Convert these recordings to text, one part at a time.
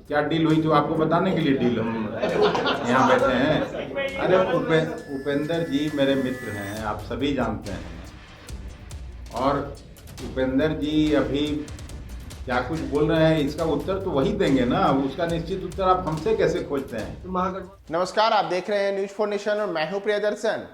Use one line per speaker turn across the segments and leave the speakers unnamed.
क्या डील हुई थी आपको बताने के लिए डील हम यहाँ बैठे हैं। अरे उपेंद्र जी मेरे मित्र हैं, आप सभी जानते हैं। और उपेंद्र जी अभी क्या कुछ बोल रहे हैं, इसका उत्तर तो वही देंगे ना, उसका निश्चित उत्तर आप हमसे कैसे खोजते हैं।
नमस्कार, आप देख रहे हैं न्यूज फॉर नेशन और मैं हूं प्रियदर्शन।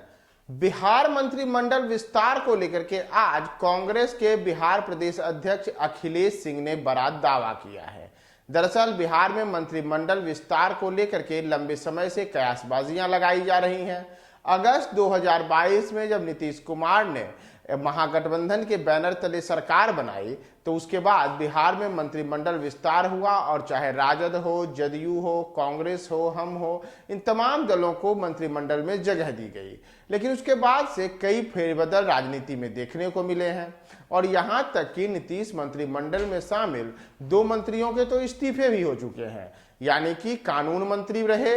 बिहार मंत्रिमंडल विस्तार को लेकर के आज कांग्रेस के बिहार प्रदेश अध्यक्ष अखिलेश सिंह ने बड़ा दावा किया है। दरअसल बिहार में मंत्रिमंडल विस्तार को लेकर के लंबे समय से कयासबाजियां लगाई जा रही हैं। अगस्त 2022 में जब नीतीश कुमार ने महागठबंधन के बैनर तले सरकार बनाई तो उसके बाद बिहार में मंत्रिमंडल विस्तार हुआ और चाहे राजद हो, जदयू हो, कांग्रेस हो, हम हो, इन तमाम दलों को मंत्रिमंडल में जगह दी गई। लेकिन उसके बाद से कई फेरबदल राजनीति में देखने को मिले हैं और यहां तक कि नीतीश मंत्रिमंडल में शामिल 2 मंत्रियों के तो इस्तीफे भी हो चुके हैं। यानी कि कानून मंत्री रहे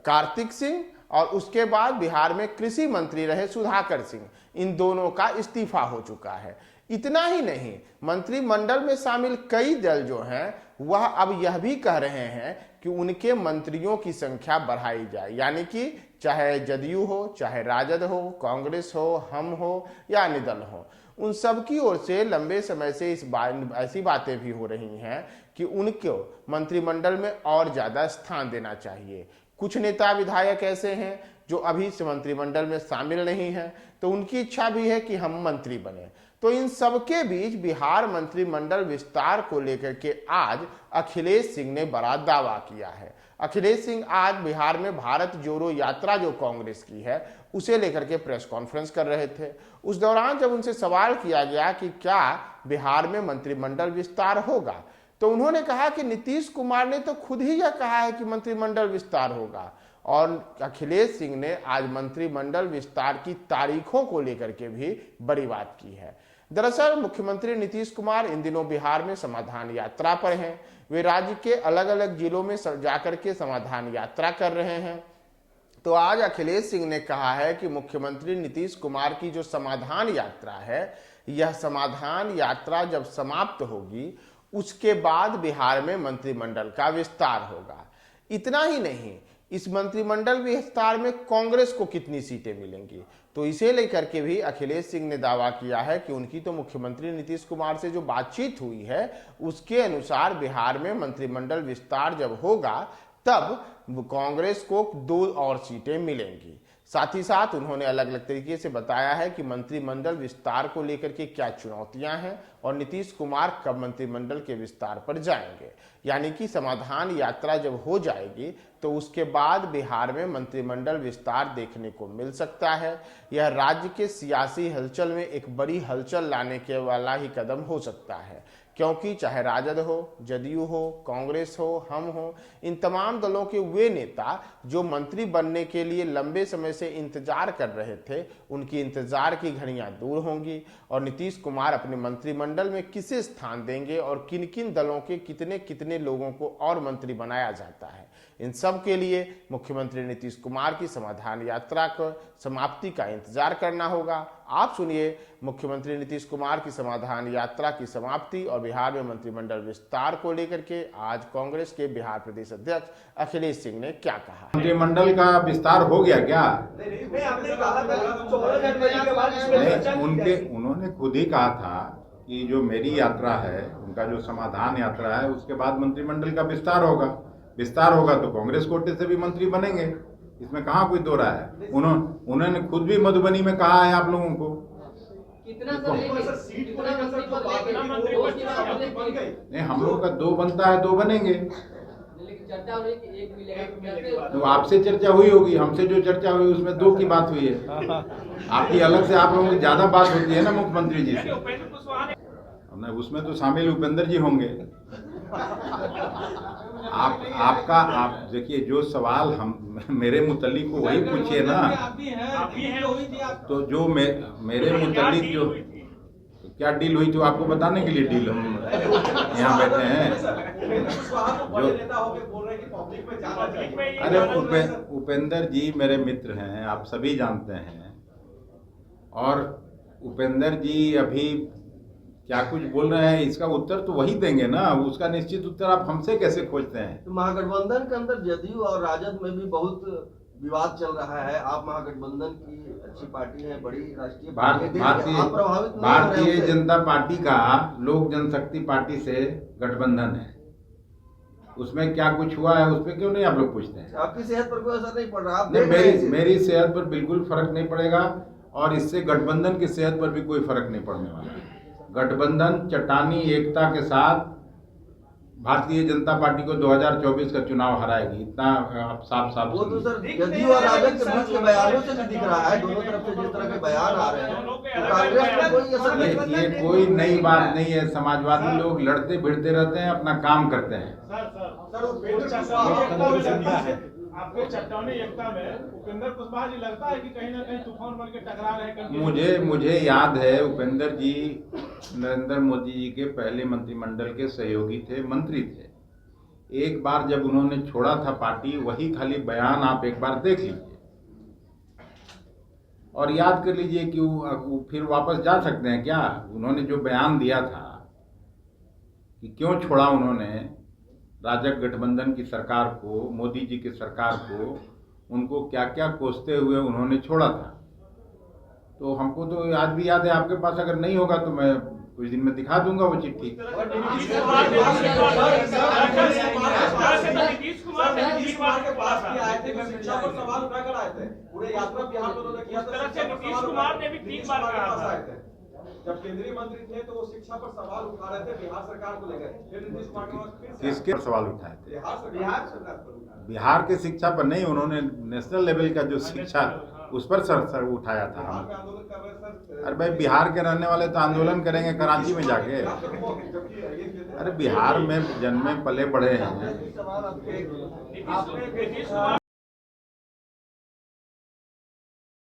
कार्तिक सिंह और उसके बाद बिहार में कृषि मंत्री रहे सुधाकर सिंह, इन दोनों का इस्तीफा हो चुका है। इतना ही नहीं, मंत्रिमंडल में शामिल कई दल जो हैं वह अब यह भी कह रहे हैं कि उनके मंत्रियों की संख्या बढ़ाई जाए। यानी कि चाहे जदयू हो, चाहे राजद हो, कांग्रेस हो, हम हो या अन्य दल हो, उन सब की ओर से लंबे समय से ऐसी बातें भी हो रही हैं कि उनको मंत्रिमंडल में और ज्यादा स्थान देना चाहिए। कुछ नेता विधायक ऐसे हैं जो अभी इस मंत्रिमंडल में शामिल नहीं हैं, तो उनकी इच्छा भी है कि हम मंत्री बने। तो इन सबके बीच बिहार मंत्रिमंडल विस्तार को लेकर के आज अखिलेश सिंह ने बड़ा दावा किया है। अखिलेश सिंह आज बिहार में भारत जोड़ो यात्रा जो कांग्रेस की है उसे लेकर के प्रेस कॉन्फ्रेंस कर रहे थे। उस दौरान जब उनसे सवाल किया गया कि क्या बिहार में मंत्रिमंडल विस्तार होगा, तो उन्होंने कहा कि नीतीश कुमार ने तो खुद ही यह कहा है कि मंत्रिमंडल विस्तार होगा। और अखिलेश सिंह ने आज मंत्रिमंडल विस्तार की तारीखों को लेकर के भी बड़ी बात की है। दरअसल मुख्यमंत्री नीतीश कुमार इन दिनों बिहार में समाधान यात्रा पर हैं। वे राज्य के अलग अलग जिलों में जाकर के समाधान यात्रा कर रहे हैं। तो आज अखिलेश सिंह ने कहा है कि मुख्यमंत्री नीतीश कुमार की जो समाधान यात्रा है, यह समाधान यात्रा जब समाप्त होगी उसके बाद बिहार में मंत्रिमंडल का विस्तार होगा। इतना ही नहीं, इस मंत्रिमंडल विस्तार में कांग्रेस को कितनी सीटें मिलेंगी, तो इसे लेकर के भी अखिलेश सिंह ने दावा किया है कि उनकी तो मुख्यमंत्री नीतीश कुमार से जो बातचीत हुई है उसके अनुसार बिहार में मंत्रिमंडल विस्तार जब होगा तब कांग्रेस को 2 और सीटें मिलेंगी। साथ ही साथ उन्होंने अलग अलग तरीके से बताया है कि मंत्रिमंडल विस्तार को लेकर के क्या चुनौतियां हैं और नीतीश कुमार कब मंत्रिमंडल के विस्तार पर जाएंगे। यानी कि समाधान यात्रा जब हो जाएगी तो उसके बाद बिहार में मंत्रिमंडल विस्तार देखने को मिल सकता है। यह राज्य के सियासी हलचल में एक बड़ी हलचल लाने के वाला ही कदम हो सकता है, क्योंकि चाहे राजद हो, जदयू हो, कांग्रेस हो, हम हो, इन तमाम दलों के वे नेता जो मंत्री बनने के लिए लंबे समय से इंतजार कर रहे थे, उनकी इंतजार की घड़ियां दूर होंगी और नीतीश कुमार अपने मंत्रिमंडल में किसे स्थान देंगे और किन किन दलों के कितने कितने लोगों को और मंत्री बनाया जाता है, इन सब के लिए मुख्यमंत्री नीतीश कुमार की समाधान यात्रा को समाप्ति का इंतजार करना होगा। आप सुनिए मुख्यमंत्री नीतीश कुमार की समाधान यात्रा की समाप्ति और बिहार में मंत्रिमंडल विस्तार को लेकर के आज कांग्रेस के बिहार प्रदेश अध्यक्ष अखिलेश सिंह ने क्या कहा।
मंत्रिमंडल का विस्तार हो गया क्या? उन्होंने खुद ही कहा था कि जो मेरी यात्रा है, उनका जो समाधान यात्रा है, उसके बाद मंत्रिमंडल का विस्तार होगा तो कांग्रेस कोटे से भी मंत्री बनेंगे। इसमें कहाँ कोई दो राय है। उन्होंने खुद भी मधुबनी में कहा है आप लोगों को। नहीं, हम लोग का 2 बनता है, 2 बनेंगे। तो आपसे चर्चा हुई होगी, हमसे जो चर्चा हुई उसमें 2 की बात हुई है। आपकी अलग से आप लोगों की ज्यादा बात होती है ना मुख्यमंत्री जी से। उसमें तो शामिल उपेंद्र जी होंगे। आप देखिए, जो सवाल हम मेरे मुतल्लिक को वही पूछिए ना। तो जो मेरे मुतल्लिक जो क्या डील हुई थी आपको बताने के लिए डील हम यहाँ बैठे हैं। अरे उपेंद्र जी मेरे मित्र हैं, आप सभी जानते हैं। और उपेंद्र जी अभी क्या कुछ बोल रहे हैं, इसका उत्तर तो वही देंगे ना, उसका निश्चित उत्तर आप हमसे कैसे खोजते हैं?
तो महागठबंधन के अंदर जदयू और राजद में भी बहुत विवाद चल रहा है। आप महागठबंधन की अच्छी पार्टी है, बड़ी राष्ट्रीय पार्टी है, आप प्रभावित नहीं हो रहे
भारतीय
हैं?
जनता पार्टी का लोक जनशक्ति पार्टी से गठबंधन है, उसमें क्या कुछ हुआ है उस पर क्यों नहीं आप लोग पूछते हैं?
आपकी सेहत पर कोई असर नहीं पड़ रहा? आप
नहीं,
देख रहे हैं
मेरी सेहत पर बिल्कुल फर्क नहीं पड़ेगा और इससे गठबंधन की सेहत पर भी कोई फर्क नहीं पड़ने वाला है। गठबंधन चट्टानी एकता के साथ भारतीय जनता पार्टी को 2024 का चुनाव हराएगी, इतना आप साफ
वो तो
समझिए।
सर जदयू और राजद के बीच के बयानों से भी दिख रहा है, दोनों तरफ से जिस तरह के बयान आ रहे हैं, तो कांग्रेस में कोई असर नहीं।
ये कोई नई बात नहीं है। समाजवादी लोग लड़ते भिड़ते रहते हैं, अपना काम करते हैं।
आपके चट्टानी एकता में उपेंद्र कुशवाहा जी लगता है कि कहीं ना कहीं तूफान बन के टकरा रहे हैं?
मुझे याद है उपेंद्र जी नरेंद्र मोदी जी के पहले मंत्रिमंडल के सहयोगी थे, मंत्री थे। एक बार जब उन्होंने छोड़ा था पार्टी, वही खाली बयान आप एक बार देख लीजिए और याद कर लीजिए कि वो फिर वापस जा सकते हैं क्या? उन्होंने जो बयान दिया था कि क्यों छोड़ा उन्होंने राजग गठबंधन की सरकार को, मोदी जी की सरकार को, उनको क्या क्या कोसते हुए उन्होंने छोड़ा था। तो हमको तो आज भी याद है। आपके पास अगर नहीं होगा तो मैं कुछ दिन में दिखा दूंगा वो चिट्ठी।
नीतीश कुमार ने 3 बार के पास आए थे, शिक्षा पर सवाल उठाकर आए थे, पूरे यात्रा बिहार में उन्होंने किया था। नीतीश कुमार ने भी 3 बार कहा था, जब केंद्रीय मंत्री थे तो वो शिक्षा पर सवाल उठा रहे थे बिहार सरकार को लेकर। फिर नीतीश कुमार के पास
किसके पर सवाल उठाए थे?
बिहार सरकार पर।
बिहार के शिक्षा पर नहीं, उन्होंने नेशनल लेवल का जो शिक्षा उस पर सर उठाया था।
आंदोलन कर रहे सर।
अरे भाई, बिहार के रहने वाले तो आंदोलन करेंगे कराची में जाके। अरे बिहार में जन्मे पले बढ़े हैं।
नीतीश कुमार